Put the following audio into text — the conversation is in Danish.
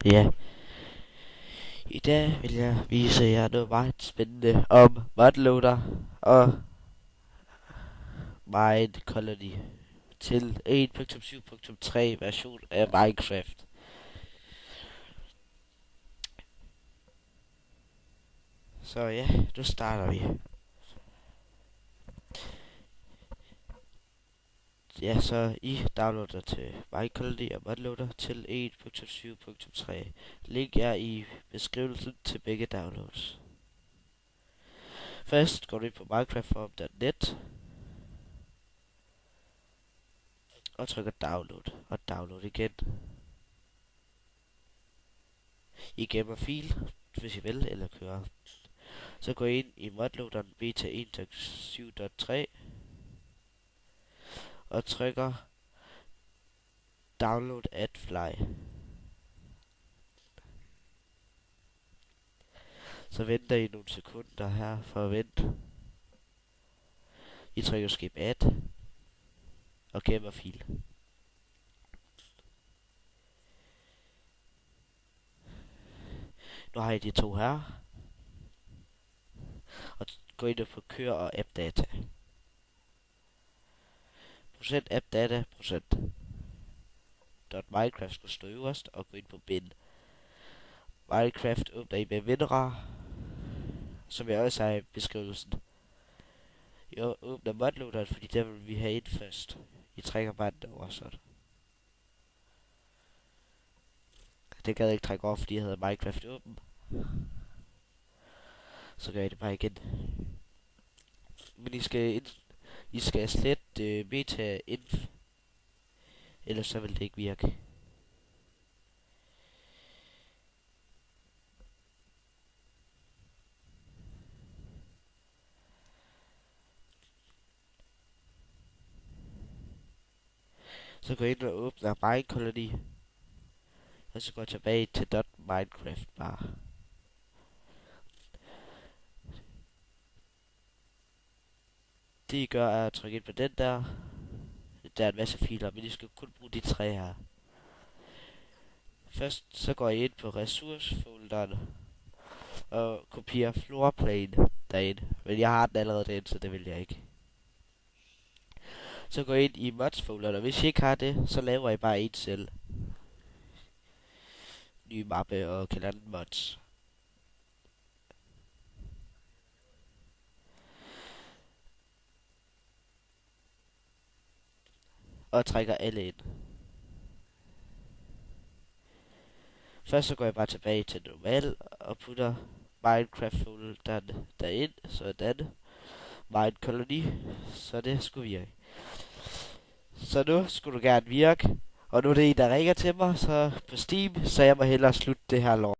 Ja, i dag vil jeg vise jer noget meget spændende om modloader og Minecology til 1.7.3 version af Minecraft. Så ja, nu starter vi. Ja, så I downloader til Minecology og modloader til 1.7.3. Link er i beskrivelsen til begge downloads. Først går du ind på minecraftforum.net og trykker download og download igen. I gemmer fil, hvis I vil, eller kører. Så gå ind i modloaderen beta 1.7.3 og trykker download at fly. Så venter I nogle sekunder her for at vente. I trykker skip add og gemmer fil. Nu har I de to her. Og gå ind på kør og appdata. Procent appdata, procent. .minecraft skal stå øverst og gå ind på bin. Minecraft åbner I med vindere, som jeg også har i beskrivelsen. Jeg åbner modloaderen, fordi der vil vi have ind først. I trækker bare den over sådan. Det gad jeg ikke trække over, fordi jeg havde Minecraft åben. Så gør jeg det bare igen. Men I skal slette beta inf, ellers så vil det ikke virke. Så gå ind og åbner Minecology, og så går tilbage til .minecraft bare. Det I gør er at trykke ind på den der. Der er en masse filer, men I skal kun bruge de tre her. Først så går I ind på ressourcefolderen og kopierer floorplane derinde. Men jeg har den allerede derinde, så det vil jeg ikke. Så går I ind i mods-folderen, og hvis I ikke har det, så laver I bare en selv. Ny mappe og kalder den mods. Og trækker alle ind. Først så går jeg bare tilbage til normal og putter Minecraft-folderen derind, sådan. Minecology, så det skulle virke. Så nu skulle du gerne virke, og nu er det en, der ringer til mig så på Steam, så jeg må hellere slutte det her lort.